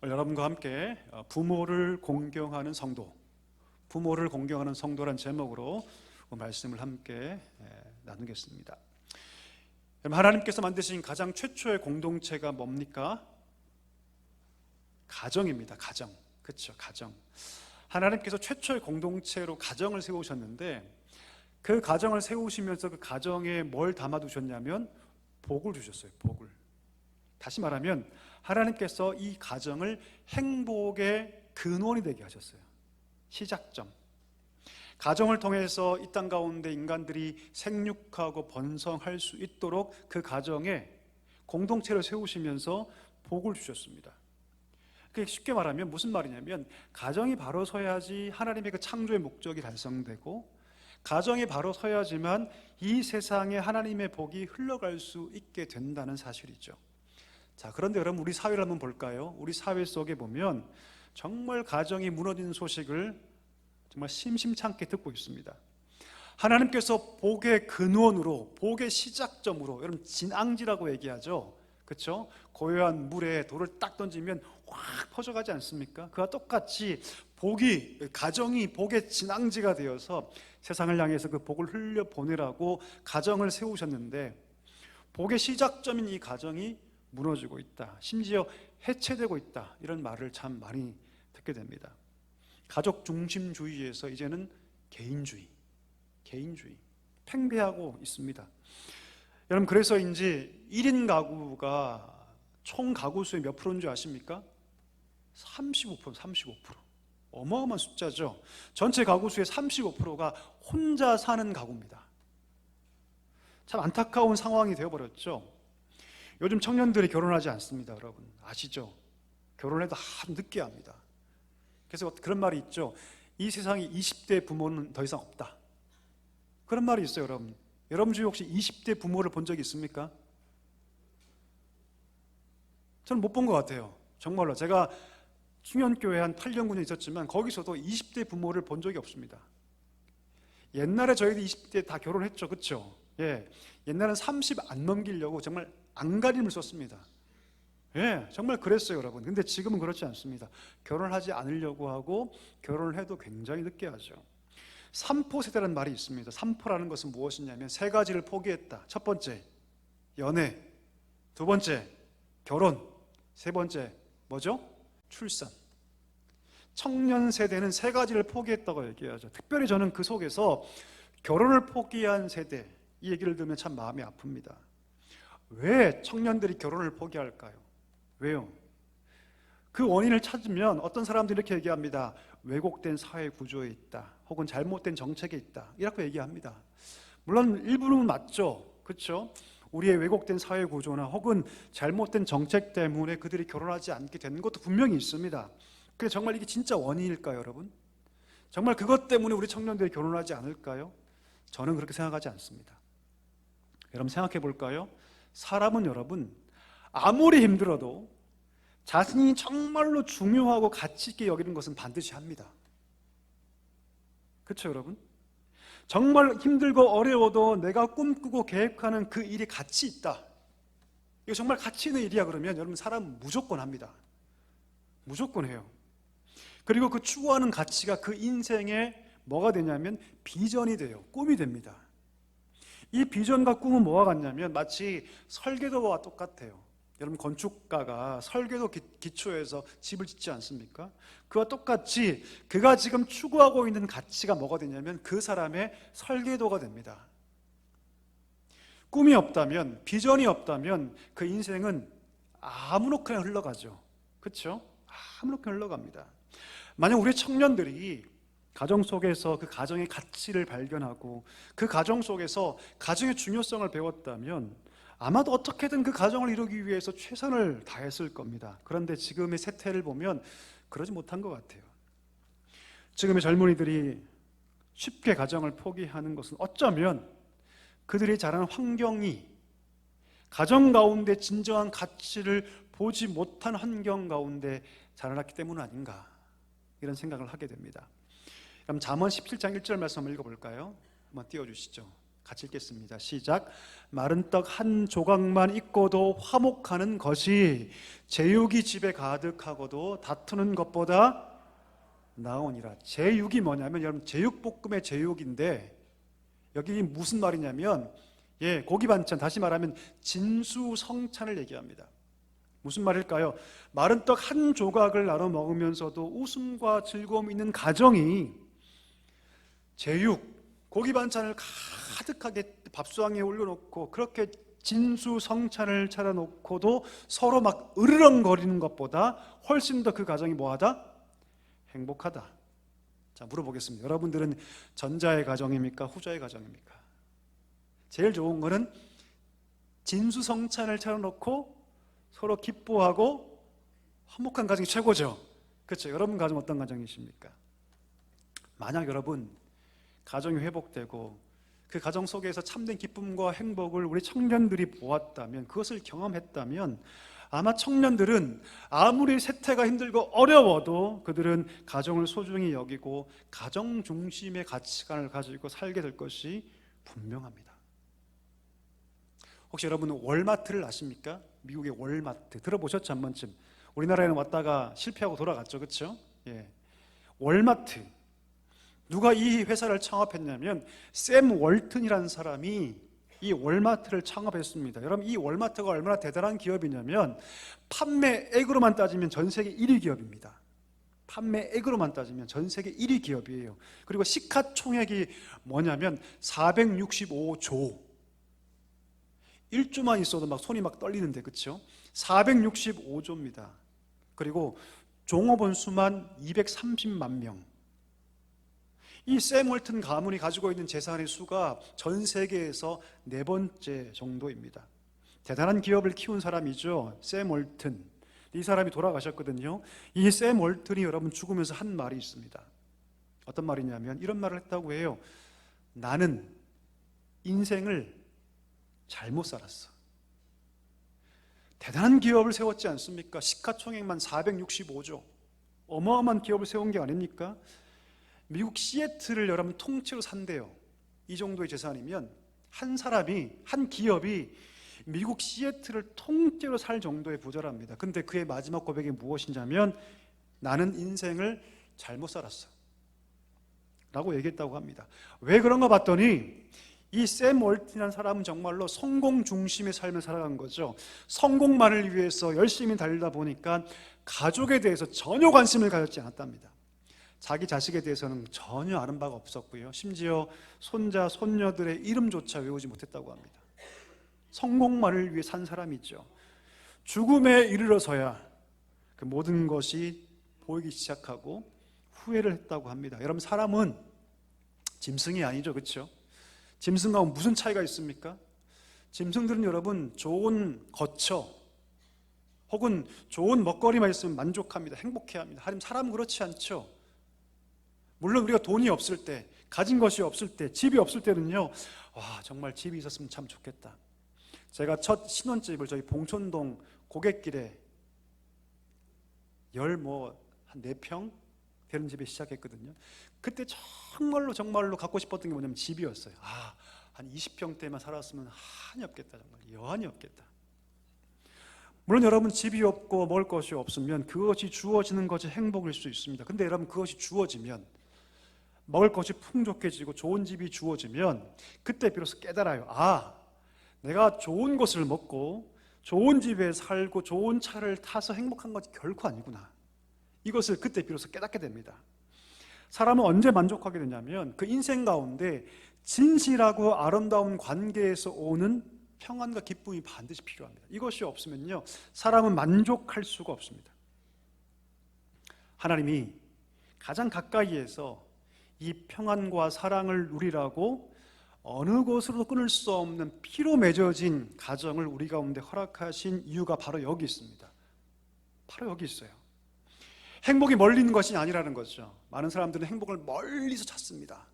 여러분과 함께 부모를 공경하는 성도, 부모를 공경하는 성도란 제목으로 말씀을 함께 나누겠습니다. 하나님께서 만드신 가장 최초의 공동체가 뭡니까? 가정입니다. 가정. 그렇죠. 가정. 하나님께서 최초의 공동체로 가정을 세우셨는데, 그 가정을 세우시면서 그 가정에 뭘 담아두셨냐면 복을 주셨어요. 복을. 다시 말하면 하나님께서 이 가정을 행복의 근원이 되게 하셨어요. 시작점. 가정을 통해서 이 땅 가운데 인간들이 생육하고 번성할 수 있도록 그 가정에 공동체를 세우시면서 복을 주셨습니다. 쉽게 말하면 무슨 말이냐면, 가정이 바로 서야지 하나님의 그 창조의 목적이 달성되고, 가정이 바로 서야지만 이 세상에 하나님의 복이 흘러갈 수 있게 된다는 사실이죠. 자, 그런데 여러분, 우리 사회를 한번 볼까요? 우리 사회 속에 보면 정말 가정이 무너진 소식을 정말 심심찮게 듣고 있습니다. 하나님께서 복의 근원으로, 복의 시작점으로, 여러분 진앙지라고 얘기하죠. 그렇죠? 고요한 물에 돌을 딱 던지면 확 퍼져가지 않습니까? 그와 똑같이 가정이 복의 진앙지가 되어서 세상을 향해서 그 복을 흘려보내라고 가정을 세우셨는데, 복의 시작점인 이 가정이 무너지고 있다, 심지어 해체되고 있다, 이런 말을 참 많이 듣게 됩니다. 가족 중심주의에서 이제는 개인주의 팽배하고 있습니다. 여러분, 그래서인지 1인 가구가 총 가구 수의 몇 프로인 줄 아십니까? 35%. 어마어마한 숫자죠. 전체 가구 수의 35%가 혼자 사는 가구입니다. 참 안타까운 상황이 되어버렸죠. 요즘 청년들이 결혼하지 않습니다. 여러분 아시죠? 결혼해도 아주 늦게 합니다. 그래서 그런 말이 있죠. 이 세상에 20대 부모는 더 이상 없다, 그런 말이 있어요. 여러분 주위에 혹시 20대 부모를 본 적이 있습니까? 저는 못 본 것 같아요. 정말로. 제가 충현교회 한 8년 9년 있었지만 거기서도 20대 부모를 본 적이 없습니다. 옛날에 저희도 20대 다 결혼했죠. 그렇죠? 예. 옛날엔 30 안 넘기려고 정말 안간힘을 썼습니다. 예, 정말 그랬어요, 여러분. 근데 지금은 그렇지 않습니다. 결혼하지 않으려고 하고, 결혼을 해도 굉장히 늦게 하죠. 3포 세대라는 말이 있습니다. 3포라는 것은 무엇이냐면 세 가지를 포기했다. 첫 번째, 연애. 두 번째, 결혼. 세 번째, 뭐죠? 출산. 청년 세대는 세 가지를 포기했다고 얘기하죠. 특별히 저는 그 속에서 결혼을 포기한 세대, 이 얘기를 들으면 참 마음이 아픕니다. 왜 청년들이 결혼을 포기할까요? 왜요? 그 원인을 찾으면 어떤 사람들이 이렇게 얘기합니다. 왜곡된 사회 구조에 있다, 혹은 잘못된 정책에 있다, 이렇게 얘기합니다. 물론 일부는 맞죠. 그렇죠? 우리의 왜곡된 사회 구조나 혹은 잘못된 정책 때문에 그들이 결혼하지 않게 되는 것도 분명히 있습니다. 근데 정말 이게 진짜 원인일까요, 여러분? 정말 그것 때문에 우리 청년들이 결혼하지 않을까요? 저는 그렇게 생각하지 않습니다. 여러분 생각해 볼까요? 사람은 여러분 아무리 힘들어도 자신이 정말로 중요하고 가치 있게 여기는 것은 반드시 합니다. 그렇죠, 여러분? 정말 힘들고 어려워도 내가 꿈꾸고 계획하는 그 일이 가치 있다, 이거 정말 가치 있는 일이야, 그러면 여러분 사람은 무조건 합니다. 무조건 해요. 그리고 그 추구하는 가치가 그 인생에 뭐가 되냐면 비전이 돼요. 꿈이 됩니다. 이 비전과 꿈은 뭐와 같냐면 마치 설계도와 똑같아요. 여러분 건축가가 설계도 기초에서 집을 짓지 않습니까? 그와 똑같이 그가 지금 추구하고 있는 가치가 뭐가 되냐면 그 사람의 설계도가 됩니다. 꿈이 없다면, 비전이 없다면 그 인생은 아무렇게나 흘러가죠. 그렇죠? 아무렇게나 흘러갑니다. 만약 우리 청년들이 가정 속에서 그 가정의 가치를 발견하고 그 가정 속에서 가정의 중요성을 배웠다면 아마도 어떻게든 그 가정을 이루기 위해서 최선을 다했을 겁니다. 그런데 지금의 세태를 보면 그러지 못한 것 같아요. 지금의 젊은이들이 쉽게 가정을 포기하는 것은 어쩌면 그들이 자라는 환경이 가정 가운데 진정한 가치를 보지 못한 환경 가운데 자라났기 때문 아닌가, 이런 생각을 하게 됩니다. 그럼 잠언 17장 1절 말씀 한번 읽어볼까요? 한번 띄워주시죠. 같이 읽겠습니다. 시작. 마른 떡 한 조각만 있고도 화목하는 것이 제육이 집에 가득하고도 다투는 것보다 나오니라. 제육이 뭐냐면 여러분 제육볶음의 제육인데 여기 무슨 말이냐면 고기 반찬, 다시 말하면 진수성찬을 얘기합니다. 무슨 말일까요? 마른 떡 한 조각을 나눠 먹으면서도 웃음과 즐거움이 있는 가정이 제육, 고기 반찬을 가득하게 밥수왕에 올려놓고 그렇게 진수성찬을 차려놓고도 서로 막 으르렁거리는 것보다 훨씬 더 그 가정이 뭐하다? 행복하다. 자, 물어보겠습니다. 여러분들은 전자의 가정입니까? 후자의 가정입니까? 제일 좋은 거는 진수성찬을 차려놓고 서로 기뻐하고 화목한 가정이 최고죠. 그렇죠? 여러분 가정 어떤 가정이십니까? 만약 여러분 가정이 회복되고 그 가정 속에서 참된 기쁨과 행복을 우리 청년들이 보았다면, 그것을 경험했다면 아마 청년들은 아무리 세태가 힘들고 어려워도 그들은 가정을 소중히 여기고 가정 중심의 가치관을 가지고 살게 될 것이 분명합니다. 혹시 여러분은 월마트를 아십니까? 미국의 월마트 들어보셨죠? 한 번쯤. 우리나라에는 왔다가 실패하고 돌아갔죠. 그렇죠? 월마트, 누가 이 회사를 창업했냐면 샘 월튼이라는 사람이 이 월마트를 창업했습니다. 여러분, 이 월마트가 얼마나 대단한 기업이냐면 판매액으로만 따지면 전 세계 1위 기업입니다. 판매액으로만 따지면 전 세계 1위 기업이에요. 그리고 시가총액이 뭐냐면 465조. 1조만 있어도 막 손이 막 떨리는데, 그렇죠? 465조입니다. 그리고 종업원 수만 230만 명. 이 샘 월튼 가문이 가지고 있는 재산의 수가 전 세계에서 4번째 정도입니다. 대단한 기업을 키운 사람이죠. 샘 월튼. 이 사람이 돌아가셨거든요. 이 샘 월튼이 여러분 죽으면서 한 말이 있습니다. 어떤 말이냐면 이런 말을 했다고 해요. 나는 인생을 잘못 살았어. 대단한 기업을 세웠지 않습니까? 시가총액만 465조. 어마어마한 기업을 세운 게 아닙니까? 미국 시애틀을 여러분 통째로 산대요. 이 정도의 재산이면 한 사람이, 한 기업이 미국 시애틀을 통째로 살 정도의 부자랍니다. 근데 그의 마지막 고백이 무엇이냐면 나는 인생을 잘못 살았어 라고 얘기했다고 합니다. 왜 그런가 봤더니 이 샘 월튼이라는 사람은 정말로 성공 중심의 삶을 살아간 거죠. 성공만을 위해서 열심히 달리다 보니까 가족에 대해서 전혀 관심을 가졌지 않았답니다. 자기 자식에 대해서는 전혀 아는 바가 없었고요. 심지어 손자, 손녀들의 이름조차 외우지 못했다고 합니다. 성공만을 위해 산 사람이죠. 죽음에 이르러서야 그 모든 것이 보이기 시작하고 후회를 했다고 합니다. 여러분, 사람은 짐승이 아니죠. 그렇죠? 짐승과 무슨 차이가 있습니까? 짐승들은 여러분 좋은 거처 혹은 좋은 먹거리만 있으면 만족합니다. 행복해합니다. 하지만 사람은 그렇지 않죠. 물론 우리가 돈이 없을 때, 가진 것이 없을 때, 집이 없을 때는요, 와, 정말 집이 있었으면 참 좋겠다. 제가 첫 신혼집을 저희 봉천동 고갯길에 한 4평 되는 집에 시작했거든요. 그때 정말로 갖고 싶었던 게 뭐냐면 집이었어요. 한 20평대만 살았으면 한이 없겠다. 정말 여한이 없겠다. 물론 여러분, 집이 없고 먹을 것이 없으면 그것이 주어지는 것이 행복일 수 있습니다. 근데 여러분, 그것이 주어지면, 먹을 것이 풍족해지고 좋은 집이 주어지면 그때 비로소 깨달아요. 내가 좋은 것을 먹고 좋은 집에 살고 좋은 차를 타서 행복한 것이 결코 아니구나. 이것을 그때 비로소 깨닫게 됩니다. 사람은 언제 만족하게 되냐면 그 인생 가운데 진실하고 아름다운 관계에서 오는 평안과 기쁨이 반드시 필요합니다. 이것이 없으면요, 사람은 만족할 수가 없습니다. 하나님이 가장 가까이에서 이 평안과 사랑을 누리라고 어느 곳으로도 끊을 수 없는 피로 맺어진 가정을 우리 가운데 허락하신 이유가 바로 여기 있습니다. 바로 여기 있어요. 행복이 멀리 있는 것이 아니라는 거죠. 많은 사람들은 행복을 멀리서 찾습니다.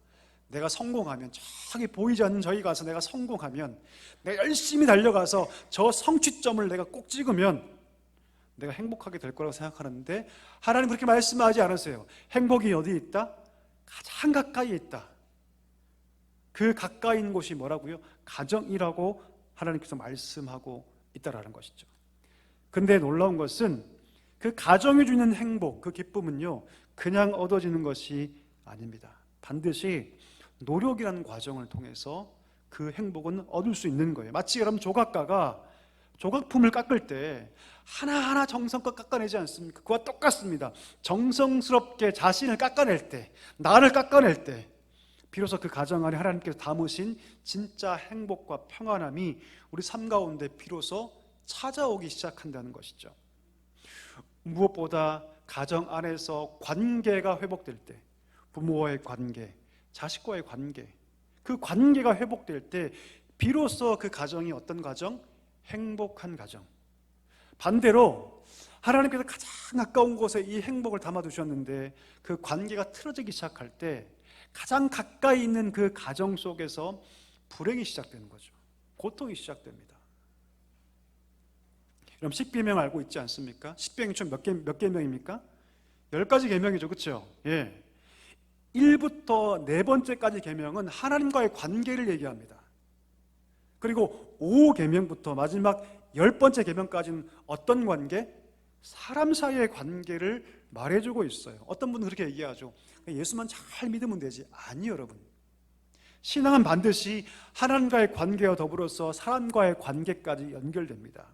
내가 성공하면, 저기 보이지 않는 저기 가서 내가 성공하면, 내가 열심히 달려가서 저 성취점을 내가 꼭 찍으면 내가 행복하게 될 거라고 생각하는데 하나님 그렇게 말씀하지 않으세요. 행복이 어디 있다? 가장 가까이에 있다. 그 가까이인 곳이 뭐라고요? 가정이라고 하나님께서 말씀하고 있다라는 것이죠. 근데 놀라운 것은 그 가정이 주는 행복, 그 기쁨은요, 그냥 얻어지는 것이 아닙니다. 반드시 노력이라는 과정을 통해서 그 행복은 얻을 수 있는 거예요. 마치 여러분 조각가가 조각품을 깎을 때 하나하나 정성껏 깎아내지 않습니까? 그와 똑같습니다. 정성스럽게 자신을 깎아낼 때, 나를 깎아낼 때 비로소 그 가정 안에 하나님께서 담으신 진짜 행복과 평안함이 우리 삶 가운데 비로소 찾아오기 시작한다는 것이죠. 무엇보다 가정 안에서 관계가 회복될 때, 부모와의 관계, 자식과의 관계, 그 관계가 회복될 때 비로소 그 가정이 어떤 가정? 행복한 가정. 반대로 하나님께서 가장 가까운 곳에 이 행복을 담아두셨는데 그 관계가 틀어지기 시작할 때 가장 가까이 있는 그 가정 속에서 불행이 시작되는 거죠. 고통이 시작됩니다. 여러분 십계명 알고 있지 않습니까? 십계명이 총 몇 계명입니까? 10가지 계명이죠. 그렇죠? 예. 1부터 네 번째까지 계명은 하나님과의 관계를 얘기합니다. 그리고 5계명부터 마지막 10번째 계명까지는 어떤 관계? 사람 사이의 관계를 말해주고 있어요. 어떤 분은 그렇게 얘기하죠. 예수만 잘 믿으면 되지. 아니 여러분, 신앙은 반드시 하나님과의 관계와 더불어서 사람과의 관계까지 연결됩니다.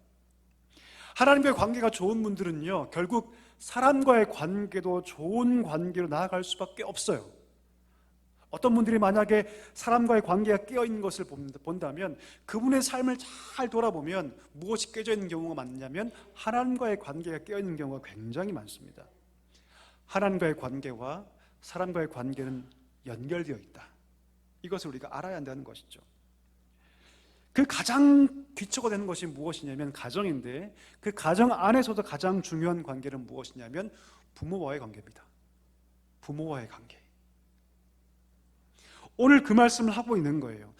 하나님과의 관계가 좋은 분들은요, 결국 사람과의 관계도 좋은 관계로 나아갈 수밖에 없어요. 어떤 분들이 만약에 사람과의 관계가 깨어있는 것을 본다면 그분의 삶을 잘 돌아보면 무엇이 깨져 있는 경우가 많냐면 하나님과의 관계가 깨어있는 경우가 굉장히 많습니다. 하나님과의 관계와 사람과의 관계는 연결되어 있다. 이것을 우리가 알아야 한다는 것이죠. 그 가장 기초가 되는 것이 무엇이냐면 가정인데, 그 가정 안에서도 가장 중요한 관계는 무엇이냐면 부모와의 관계입니다. 부모와의 관계. 오늘 그 말씀을 하고 있는 거예요.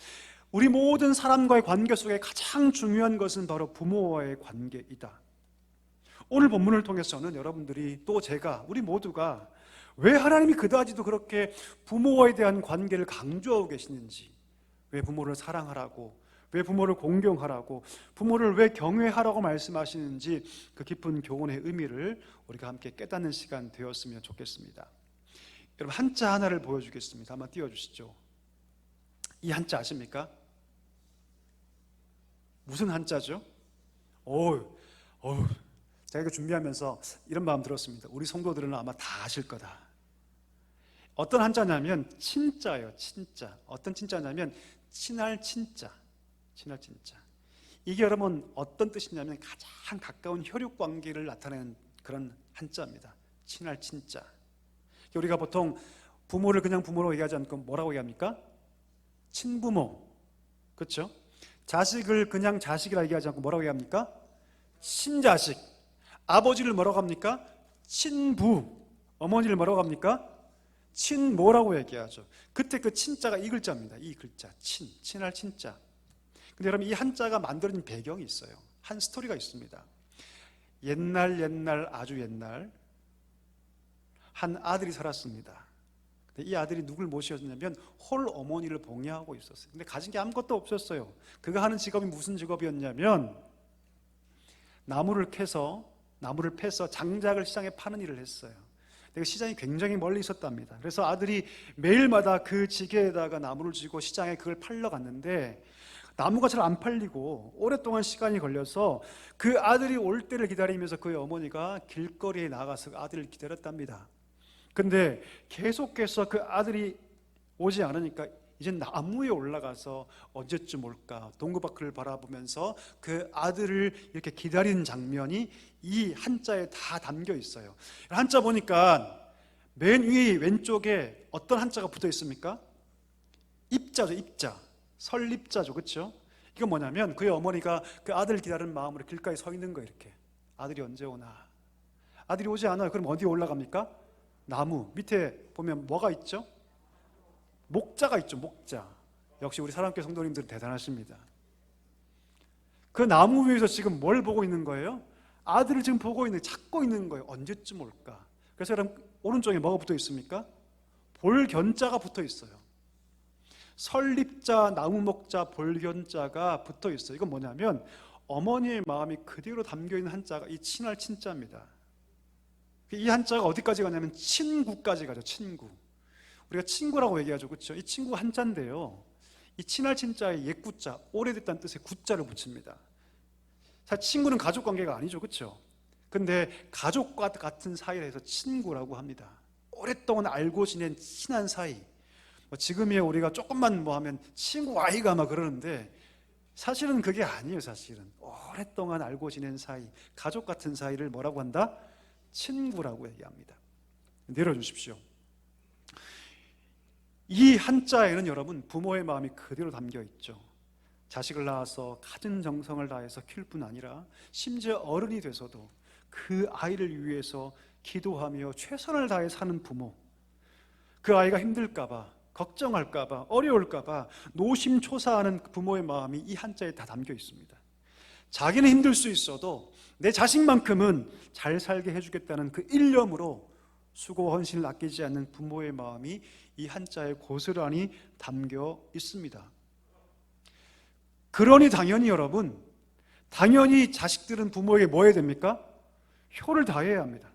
우리 모든 사람과의 관계 속에 가장 중요한 것은 바로 부모와의 관계이다. 오늘 본문을 통해서는 여러분들이 또 제가 우리 모두가 왜 하나님이 그다지도 그렇게 부모에 대한 관계를 강조하고 계시는지, 왜 부모를 사랑하라고, 왜 부모를 공경하라고, 부모를 왜 경외하라고 말씀하시는지 그 깊은 교훈의 의미를 우리가 함께 깨닫는 시간 되었으면 좋겠습니다. 여러분 한자 하나를 보여주겠습니다. 한번 띄워주시죠. 이 한자 아십니까? 무슨 한자죠? 제가 이거 준비하면서 이런 마음 들었습니다. 우리 성도들은 아마 다 아실 거다. 어떤 한자냐면 친자예요. 친자. 어떤 친자냐면 친할 친자. 친할 친자. 이게 여러분 어떤 뜻이냐면 가장 가까운 혈육 관계를 나타내는 그런 한자입니다. 친할 친자. 우리가 보통 부모를 그냥 부모로 얘기하지 않고 뭐라고 얘기합니까? 친부모. 그렇죠? 자식을 그냥 자식이라 얘기하지 않고 뭐라고 얘기합니까? 친자식. 아버지를 뭐라고 합니까? 친부. 어머니를 뭐라고 합니까? 친모라고 얘기하죠. 그때 그 친자가 이 글자입니다. 이 글자. 친할 친자. 근데 여러분 이 한자가 만들어진 배경이 있어요. 한 스토리가 있습니다. 옛날 아주 옛날 한 아들이 살았습니다. 근데 이 아들이 누굴 모시었냐면 홀 어머니를 봉양하고 있었어요. 근데 가진 게 아무것도 없었어요. 그가 하는 직업이 무슨 직업이었냐면 나무를 패서 장작을 시장에 파는 일을 했어요. 근데 시장이 굉장히 멀리 있었답니다. 그래서 아들이 매일마다 그 지게에다가 나무를 쥐고 시장에 그걸 팔러 갔는데 나무가 잘 안 팔리고 오랫동안 시간이 걸려서 그 아들이 올 때를 기다리면서 그의 어머니가 길거리에 나가서 그 아들을 기다렸답니다. 근데 계속해서 그 아들이 오지 않으니까 이제 나무에 올라가서 언제쯤 올까 동그바퀴를 바라보면서 그 아들을 이렇게 기다리는 장면이 이 한자에 다 담겨 있어요. 한자 보니까 맨 위에 왼쪽에 어떤 한자가 붙어 있습니까? 입자죠. 입자. 설립자죠. 그렇죠? 이건 뭐냐면 그의 어머니가 그 아들을 기다리는 마음으로 길가에 서 있는 거예요. 이렇게 아들이 언제 오나. 아들이 오지 않아요. 그럼 어디에 올라갑니까? 나무 밑에 보면 뭐가 있죠? 목자가 있죠. 목자. 역시 우리 사랑교회 성도님들은 대단하십니다. 그 나무 위에서 지금 뭘 보고 있는 거예요? 아들을 지금 보고 있는, 찾고 있는 거예요. 언제쯤 올까? 그래서 여러분 오른쪽에 뭐가 붙어 있습니까? 볼견자가 붙어 있어요. 설립자, 나무목자, 볼견자가 붙어 있어요. 이건 뭐냐면 어머니의 마음이 그대로 담겨 있는 한자가 이 친할 친자입니다. 이 한자가 어디까지 가냐면 친구까지 가죠. 친구. 우리가 친구라고 얘기하죠, 그렇죠? 이 친구 한자인데요, 이 친할 친자에 옛구자, 오래됐다는 뜻의 구자를 붙입니다. 사실 친구는 가족 관계가 아니죠, 그렇죠? 근데 가족과 같은 사이라 해서 친구라고 합니다. 오랫동안 알고 지낸 친한 사이. 지금이야 우리가 조금만 뭐 하면 친구 아이가 막 그러는데 사실은 그게 아니에요. 사실은 오랫동안 알고 지낸 사이, 가족 같은 사이를 뭐라고 한다? 친구라고 얘기합니다. 내려주십시오. 이 한자에는 여러분 부모의 마음이 그대로 담겨 있죠. 자식을 낳아서 갖은 정성을 다해서 키울 뿐 아니라 심지어 어른이 돼서도 그 아이를 위해서 기도하며 최선을 다해 사는 부모, 그 아이가 힘들까봐, 걱정할까봐, 어려울까봐 노심초사하는 부모의 마음이 이 한자에 다 담겨 있습니다. 자기는 힘들 수 있어도 내 자식만큼은 잘 살게 해주겠다는 그 일념으로 수고 헌신을 아끼지 않는 부모의 마음이 이 한자에 고스란히 담겨 있습니다. 그러니 당연히 여러분, 당연히 자식들은 부모에게 뭐 해야 됩니까? 효를 다해야 합니다.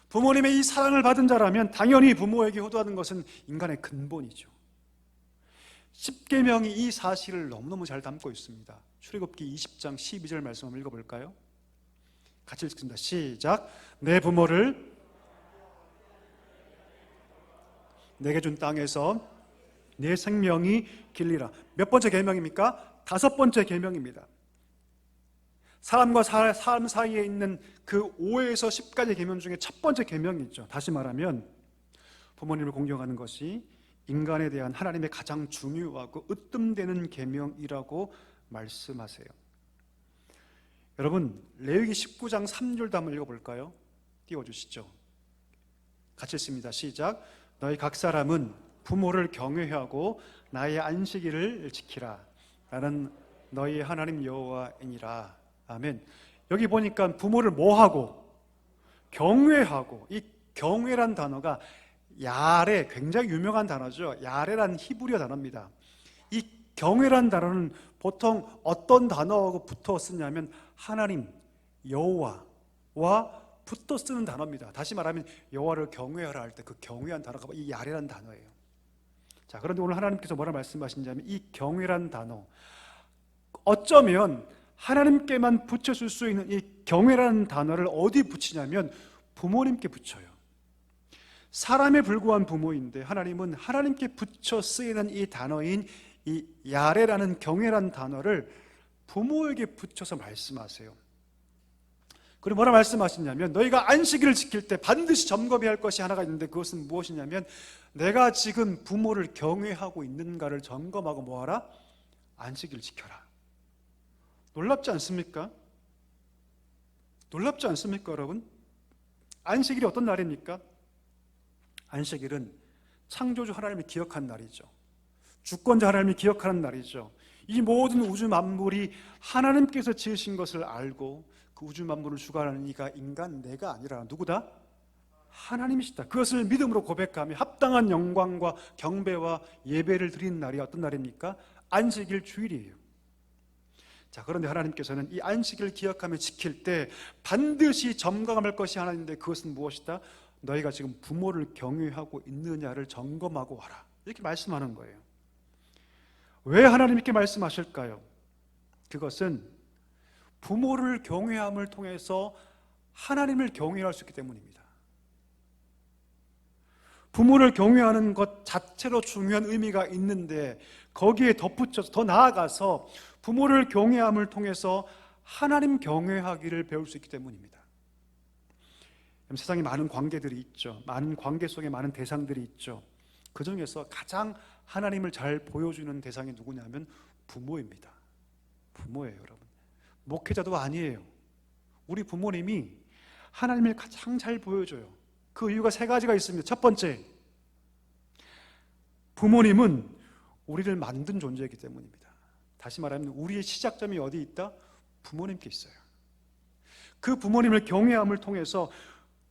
부모님의 이 사랑을 받은 자라면 당연히 부모에게 효도하는 것은 인간의 근본이죠. 십계명이 이 사실을 너무너무 잘 담고 있습니다. 출애굽기 20장 12절 말씀 한번 읽어볼까요? 같이 읽습니다. 시작. 내 부모를 내게 준 땅에서 내 생명이 길리라. 몇 번째 계명입니까? 5번째 계명입니다. 사람과 사람 사이에 있는 그 5에서 10가지 계명 중에 첫 번째 계명이죠. 다시 말하면 부모님을 공경하는 것이 인간에 대한 하나님의 가장 중요하고 으뜸되는 계명이라고 말씀하세요. 여러분, 레위기 19장 3절도 한번 읽어볼까요? 띄워주시죠. 같이 읽습니다. 시작. 너희 각 사람은 부모를 경외하고 나의 안식일을 지키라. 나는 너희 하나님 여호와이니라. 아멘. 여기 보니까 부모를 뭐하고? 경외하고. 이 경외란 단어가 야레, 굉장히 유명한 단어죠. 야레란 히브리어 단어입니다. 이 경외란 단어는 보통 어떤 단어하고 붙어 쓰냐면 하나님, 여호와와 붙어 쓰는 단어입니다. 다시 말하면 여호와를 경외하라 할 때 그 경외한 단어가 이 야레란 단어예요. 자, 그런데 오늘 하나님께서 뭐라 말씀하시냐면 이 경외란 단어, 어쩌면 하나님께만 붙여줄 수 있는 이 경외라는 단어를 어디 붙이냐면 부모님께 붙여요. 사람에 불과한 부모인데 하나님은 하나님께 붙여 쓰이는 이 단어인 이 야레라는 경외라는 단어를 부모에게 붙여서 말씀하세요. 그리고 뭐라 말씀하시냐면 너희가 안식일을 지킬 때 반드시 점검해야 할 것이 하나가 있는데 그것은 무엇이냐면 내가 지금 부모를 경외하고 있는가를 점검하고 뭐하라? 안식일을 지켜라. 놀랍지 않습니까? 놀랍지 않습니까, 여러분? 안식일이 어떤 날입니까? 안식일은 창조주 하나님을 기억한 날이죠. 주권자 하나님을 기억하는 날이죠. 이 모든 우주 만물이 하나님께서 지으신 것을 알고 그 우주 만물을 주관하는 이가 인간, 내가 아니라 누구다? 하나님이시다. 그것을 믿음으로 고백하며 합당한 영광과 경배와 예배를 드리는 날이 어떤 날입니까? 안식일 주일이에요. 자, 그런데 하나님께서는 이 안식일을 기억하며 지킬 때 반드시 점검할 것이 하나 있는데 그것은 무엇이다? 너희가 지금 부모를 경외하고 있느냐를 점검하고 와라. 이렇게 말씀하는 거예요. 왜 하나님 이렇게 말씀하실까요? 그것은 부모를 경외함을 통해서 하나님을 경외할 수 있기 때문입니다. 부모를 경외하는 것 자체로 중요한 의미가 있는데 거기에 덧붙여서 더 나아가서 부모를 경외함을 통해서 하나님 경외하기를 배울 수 있기 때문입니다. 세상에 많은 관계들이 있죠. 많은 관계 속에 많은 대상들이 있죠. 그 중에서 가장 하나님을 잘 보여주는 대상이 누구냐면 부모입니다. 부모예요, 여러분. 목회자도 아니에요. 우리 부모님이 하나님을 가장 잘 보여줘요. 그 이유가 3가지가 있습니다. 첫 번째, 부모님은 우리를 만든 존재이기 때문입니다. 다시 말하면 우리의 시작점이 어디 있다? 부모님께 있어요. 그 부모님을 경외함을 통해서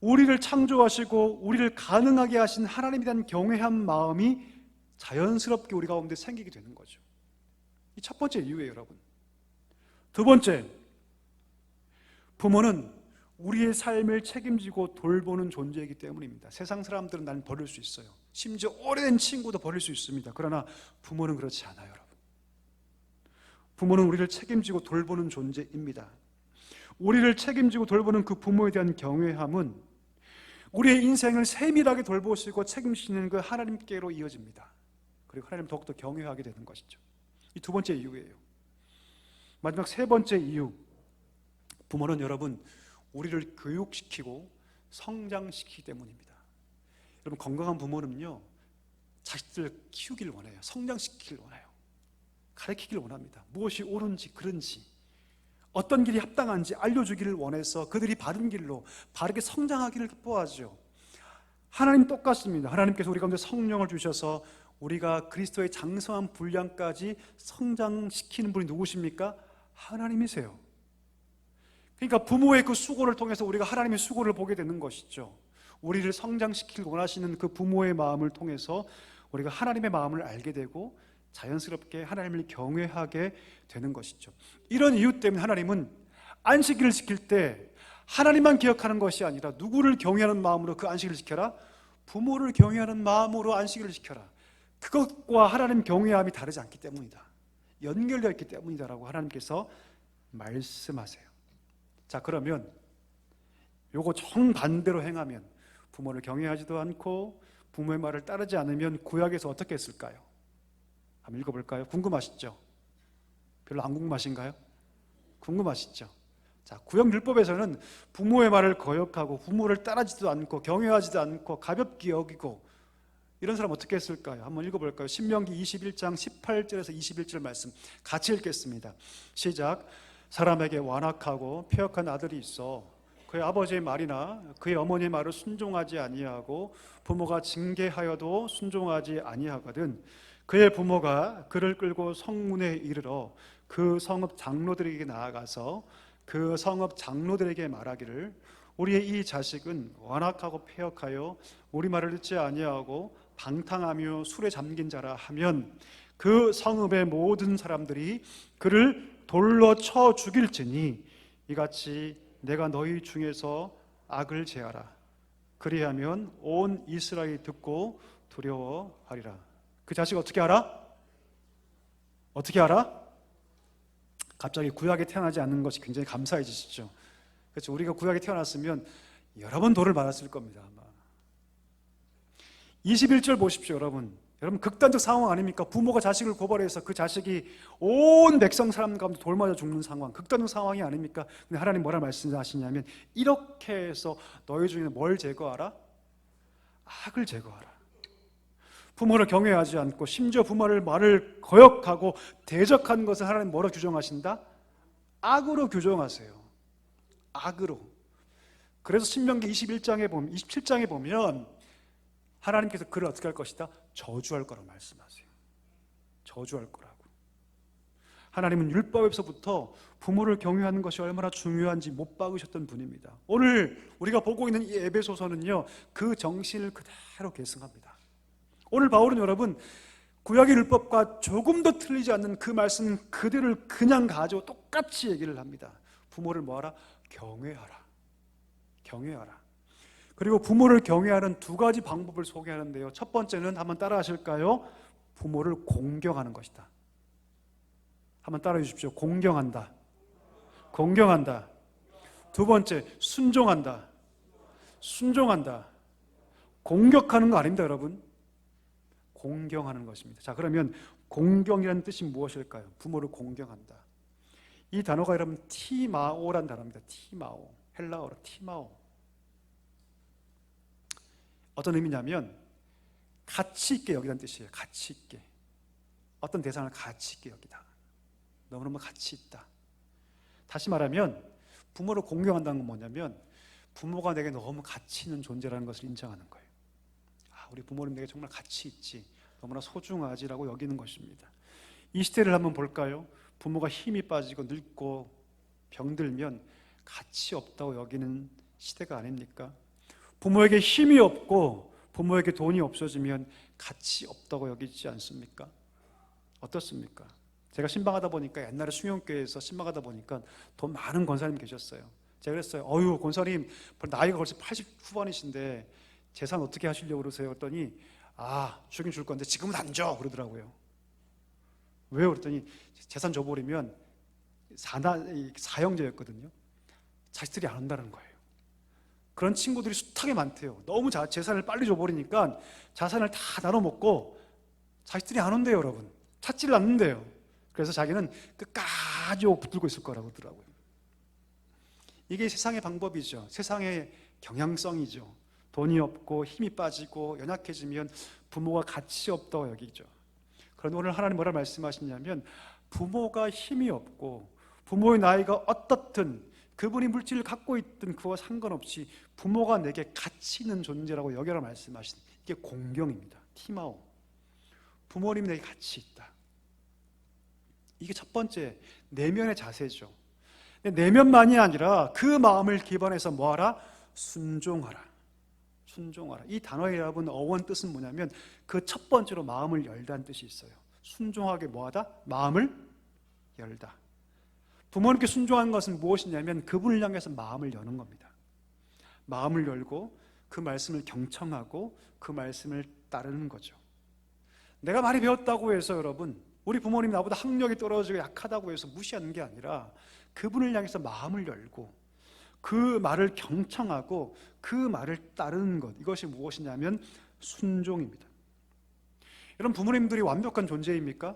우리를 창조하시고 우리를 가능하게 하신 하나님에 대한 경외한 마음이 자연스럽게 우리 가운데 생기게 되는 거죠. 이 첫 번째 이유예요, 여러분. 두 번째, 부모는 우리의 삶을 책임지고 돌보는 존재이기 때문입니다. 세상 사람들은 나를 버릴 수 있어요. 심지어 오래된 친구도 버릴 수 있습니다. 그러나 부모는 그렇지 않아요, 여러분. 부모는 우리를 책임지고 돌보는 존재입니다. 우리를 책임지고 돌보는 그 부모에 대한 경외함은 우리의 인생을 세밀하게 돌보시고 책임지시는 그 하나님께로 이어집니다. 그리고 하나님 더욱더 경외하게 되는 것이죠. 이 두 번째 이유예요. 마지막 세 번째 이유, 부모는 여러분 우리를 교육시키고 성장시키기 때문입니다. 여러분, 건강한 부모는요 자식들 키우기를 원해요. 성장시키기를 원해요. 가르치기를 원합니다. 무엇이 옳은지 그른지 어떤 길이 합당한지 알려주기를 원해서 그들이 바른 길로 바르게 성장하기를 기뻐하죠. 하나님 똑같습니다. 하나님께서 우리 가운데 성령을 주셔서 우리가 그리스도의 장성한 분량까지 성장시키는 분이 누구십니까? 하나님이세요. 그러니까 부모의 그 수고를 통해서 우리가 하나님의 수고를 보게 되는 것이죠. 우리를 성장시키길 원하시는 그 부모의 마음을 통해서 우리가 하나님의 마음을 알게 되고 자연스럽게 하나님을 경외하게 되는 것이죠. 이런 이유 때문에 하나님은 안식일을 지킬 때 하나님만 기억하는 것이 아니라 누구를 경외하는 마음으로 그 안식일을 지켜라? 부모를 경외하는 마음으로 안식일을 지켜라. 그것과 하나님 경외함이 다르지 않기 때문이다. 연결되어 있기 때문이다라고 하나님께서 말씀하세요. 자, 그러면 요거 정반대로 행하면, 부모를 경외하지도 않고 부모의 말을 따르지 않으면 구약에서 어떻게 했을까요? 한번 읽어볼까요? 궁금하시죠? 별로 안 궁금하신가요? 궁금하시죠? 자, 구약율법에서는 부모의 말을 거역하고 부모를 따르지도 않고 경외하지도 않고 가볍게 여기고 이런 사람 어떻게 했을까요? 한번 읽어볼까요? 신명기 21장 18절에서 21절 말씀 같이 읽겠습니다. 시작. 사람에게 완악하고 패역한 아들이 있어 그의 아버지의 말이나 그의 어머니의 말을 순종하지 아니하고 부모가 징계하여도 순종하지 아니하거든 그의 부모가 그를 끌고 성문에 이르러 그 성읍 장로들에게 나아가서 그 성읍 장로들에게 말하기를 우리의 이 자식은 완악하고 패역하여 우리 말을 듣지 아니하고 방탕하며 술에 잠긴 자라 하면 그 성읍의 모든 사람들이 그를 돌로 쳐 죽일지니 이같이 내가 너희 중에서 악을 제하라. 그리하면 온 이스라엘이 듣고 두려워하리라. 그 자식 어떻게 알아? 어떻게 알아? 갑자기 구약에 태어나지 않는 것이 굉장히 감사해지시죠. 그렇죠? 우리가 구약에 태어났으면 여러 번 돌을 맞았을 겁니다. 아마 21절 보십시오. 여러분 극단적 상황 아닙니까? 부모가 자식을 고발해서 그 자식이 온 백성 사람 가운데 돌 맞아 죽는 상황, 극단적 상황이 아닙니까? 근데 하나님 뭐라 말씀하시냐면 이렇게 해서 너희 중에 뭘 제거하라? 악을 제거하라. 부모를 경외하지 않고 심지어 부모를 말을 거역하고 대적하는 것을 하나님 뭐로 규정하신다? 악으로 규정하세요. 악으로. 그래서 신명기 27장에 보면 하나님께서 그를 어떻게 할 것이다? 저주할 거라고 말씀하세요. 저주할 거라고. 하나님은 율법에서부터 부모를 경외하는 것이 얼마나 중요한지 못 박으셨던 분입니다. 오늘 우리가 보고 있는 이 에베소서는요 그 정신을 그대로 계승합니다. 오늘 바울은 여러분 구약의 율법과 조금 더 틀리지 않는 그 말씀 그대로 그냥 가지고 똑같이 얘기를 합니다. 부모를 뭐하라? 경외하라. 경외하라. 그리고 부모를 경외하는 두 가지 방법을 소개하는데요. 첫 번째는 한번 따라 하실까요? 부모를 공경하는 것이다. 한번 따라해 주십시오. 공경한다. 공경한다. 두 번째, 순종한다. 순종한다. 공격하는 거 아닙니다, 여러분. 공경하는 것입니다. 자, 그러면 공경이라는 뜻이 무엇일까요? 부모를 공경한다. 이 단어가 여러분 티마오라는 단어입니다. 티마오. 헬라어로 티마오. 어떤 의미냐면 가치 있게 여기다는 뜻이에요. 가치 있게. 어떤 대상을 가치 있게 여기다. 너무너무 가치 있다. 다시 말하면 부모를 공경한다는 건 뭐냐면 부모가 내게 너무 가치 있는 존재라는 것을 인정하는 거예요. 아, 우리 부모는 내게 정말 가치 있지, 너무나 소중하지라고 여기는 것입니다. 이 시대를 한번 볼까요? 부모가 힘이 빠지고 늙고 병들면 가치 없다고 여기는 시대가 아닙니까? 부모에게 힘이 없고 부모에게 돈이 없어지면 가치 없다고 여기지 않습니까? 어떻습니까? 제가 신방하다 보니까 옛날에 숭영교회에서 신방하다 보니까 돈 많은 권사님 계셨어요. 제가 그랬어요. 어유 권사님 나이가 벌써 80 후반이신데 재산 어떻게 하시려고 그러세요? 그랬더니 주긴 줄 건데 지금은 안 줘 그러더라고요. 왜요? 그랬더니 재산 줘버리면 사형제였거든요. 자식들이 안 온다는 거예요. 그런 친구들이 숱하게 많대요. 너무 재산을 빨리 줘버리니까 자산을 다 나눠먹고 자식들이 안 온대요. 여러분 찾지를 않는데요. 그래서 자기는 끝까지 붙들고 있을 거라고 하더라고요. 이게 세상의 방법이죠. 세상의 경향성이죠. 돈이 없고 힘이 빠지고 연약해지면 부모가 가치 없다고 여기죠. 그런데 오늘 하나님 뭐라 말씀하시냐면 부모가 힘이 없고 부모의 나이가 어떻든 그분이 물질을 갖고 있든 그와 상관없이 부모가 내게 가치 있는 존재라고 여겨라 말씀하신 이게 공경입니다. 티마오. 부모님이 내게 가치 있다. 이게 첫 번째 내면의 자세죠. 내면만이 아니라 그 마음을 기반해서 뭐하라? 순종하라. 순종하라. 이 단어의 여러분 어원 뜻은 뭐냐면 그 첫 번째로 마음을 열다는 뜻이 있어요. 순종하게 뭐하다? 마음을 열다. 부모님께 순종하는 것은 무엇이냐면 그분을 향해서 마음을 여는 겁니다. 마음을 열고 그 말씀을 경청하고 그 말씀을 따르는 거죠. 내가 많이 배웠다고 해서 여러분 우리 부모님 나보다 학력이 떨어지고 약하다고 해서 무시하는 게 아니라 그분을 향해서 마음을 열고 그 말을 경청하고 그 말을 따르는 것, 이것이 무엇이냐면 순종입니다. 여러분 부모님들이 완벽한 존재입니까?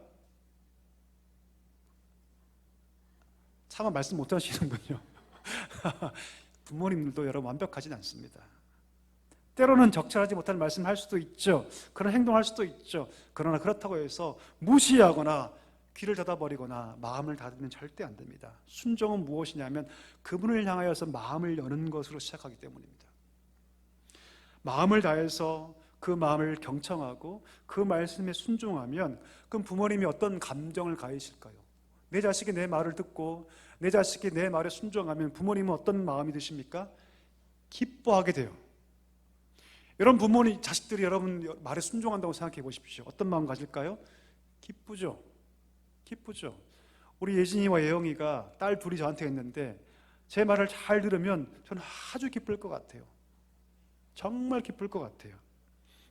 차마 말씀 못하시는군요. 부모님들도 여러분 완벽하진 않습니다. 때로는 적절하지 못한 말씀을 할 수도 있죠. 그런 행동을 할 수도 있죠. 그러나 그렇다고 해서 무시하거나 귀를 닫아버리거나 마음을 닫으면 절대 안 됩니다. 순종은 무엇이냐면 그분을 향하여서 마음을 여는 것으로 시작하기 때문입니다. 마음을 다해서 그 마음을 경청하고 그 말씀에 순종하면 그럼 부모님이 어떤 감정을 가지실까요? 내 자식이 내 말을 듣고 내 자식이 내 말에 순종하면 부모님은 어떤 마음이 드십니까? 기뻐하게 돼요. 여러분 부모님, 자식들이 여러분 말에 순종한다고 생각해 보십시오. 어떤 마음 가질까요? 기쁘죠. 기쁘죠. 우리 예진이와 예영이가 딸 둘이 저한테 했는데 제 말을 잘 들으면 저는 아주 기쁠 것 같아요. 정말 기쁠 것 같아요.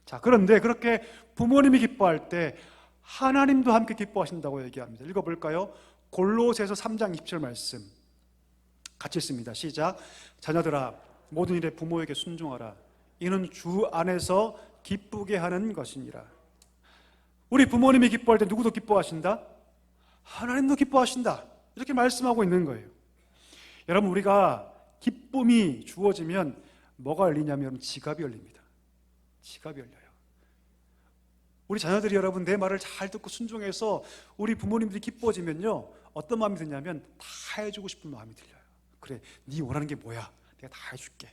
자, 그런데 그렇게 부모님이 기뻐할 때 하나님도 함께 기뻐하신다고 얘기합니다. 읽어볼까요? 골로새서 3장 20절 말씀 같이 읽습니다. 시작. 자녀들아 모든 일에 부모에게 순종하라. 이는 주 안에서 기쁘게 하는 것이니라. 우리 부모님이 기뻐할 때 누구도 기뻐하신다? 하나님도 기뻐하신다. 이렇게 말씀하고 있는 거예요. 여러분 우리가 기쁨이 주어지면 뭐가 열리냐면 지갑이 열립니다. 지갑이 열려요. 우리 자녀들이 여러분 내 말을 잘 듣고 순종해서 우리 부모님들이 기뻐지면요 어떤 마음이 드냐면 다 해주고 싶은 마음이 들려요. 그래, 네 원하는 게 뭐야? 내가 다 해줄게.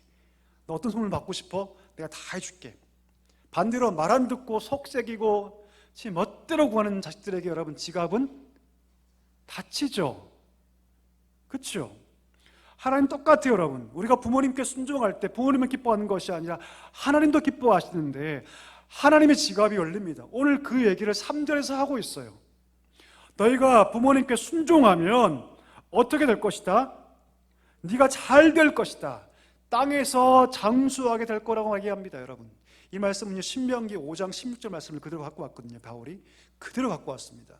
너 어떤 선물 받고 싶어? 내가 다 해줄게. 반대로 말 안 듣고 속색이고 지 멋대로 구하는 자식들에게 여러분 지갑은 다치죠. 그렇죠? 하나님 똑같아요. 여러분 우리가 부모님께 순종할 때 부모님은 기뻐하는 것이 아니라 하나님도 기뻐하시는데 하나님의 지갑이 열립니다. 오늘 그 얘기를 3절에서 하고 있어요. 너희가 부모님께 순종하면 어떻게 될 것이다? 네가 잘 될 것이다. 땅에서 장수하게 될 거라고 얘기합니다. 여러분 이 말씀은요 신명기 5장 16절 말씀을 그대로 갖고 왔거든요. 바울이 그대로 갖고 왔습니다.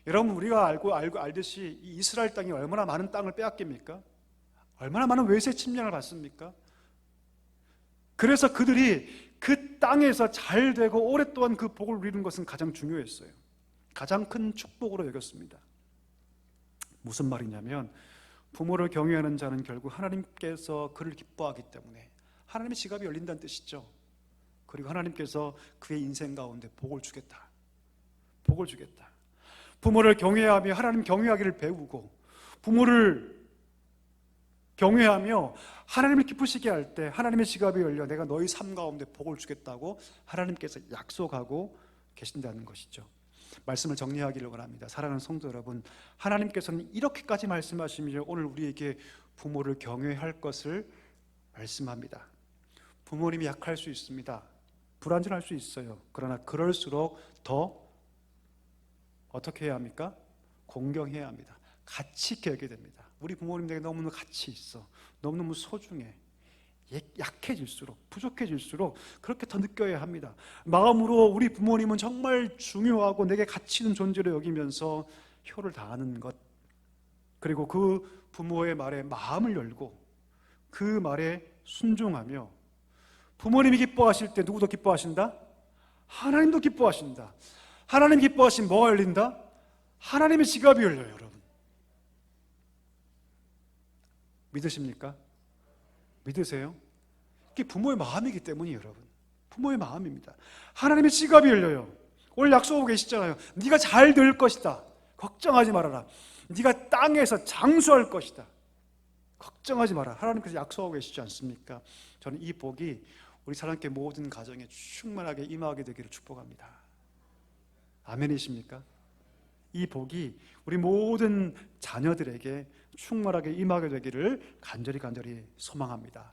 여러분 우리가 알듯이 이 이스라엘 땅이 얼마나 많은 땅을 빼앗깁니까? 얼마나 많은 외세 침략을 받습니까? 그래서 그들이 그 땅에서 잘 되고 오랫동안 그 복을 누리는 것은 가장 중요했어요. 가장 큰 축복으로 여겼습니다. 무슨 말이냐면 부모를 경외하는 자는 결국 하나님께서 그를 기뻐하기 때문에 하나님의 지갑이 열린다는 뜻이죠. 그리고 하나님께서 그의 인생 가운데 복을 주겠다. 복을 주겠다. 부모를 경외하며 하나님 경외하기를 배우고 부모를 경외하며 하나님을 기쁘시게 할 때 하나님의 지갑이 열려 내가 너희 삶 가운데 복을 주겠다고 하나님께서 약속하고 계신다는 것이죠. 말씀을 정리하기를 원합니다. 사랑하는 성도 여러분, 하나님께서는 이렇게까지 말씀하시며 오늘 우리에게 부모를 경외할 것을 말씀합니다. 부모님이 약할 수 있습니다. 불완전할 수 있어요. 그러나 그럴수록 더 어떻게 해야 합니까? 공경해야 합니다. 가치 있게 여겨야 됩니다. 우리 부모님들에게 너무너무 가치 있어. 너무너무 소중해. 약해질수록, 부족해질수록 그렇게 더 느껴야 합니다. 마음으로 우리 부모님은 정말 중요하고 내게 가치 있는 존재로 여기면서 효를 다하는 것, 그리고 그 부모의 말에 마음을 열고 그 말에 순종하며, 부모님이 기뻐하실 때 누구도 기뻐하신다? 하나님도 기뻐하신다. 하나님 기뻐하시면 뭐가 열린다? 하나님의 지갑이 열려요, 여러분. 믿으십니까? 믿으세요? 그게 부모의 마음이기 때문이에요, 여러분. 부모의 마음입니다. 하나님의 지갑이 열려요. 오늘 약속하고 계시잖아요. 네가 잘 될 것이다. 걱정하지 말아라. 네가 땅에서 장수할 것이다. 걱정하지 마라. 하나님께서 약속하고 계시지 않습니까? 저는 이 복이 우리 사람께 모든 가정에 충만하게 임하게 되기를 축복합니다. 아멘이십니까? 이 복이 우리 모든 자녀들에게 충만하게 임하게 되기를 간절히 소망합니다.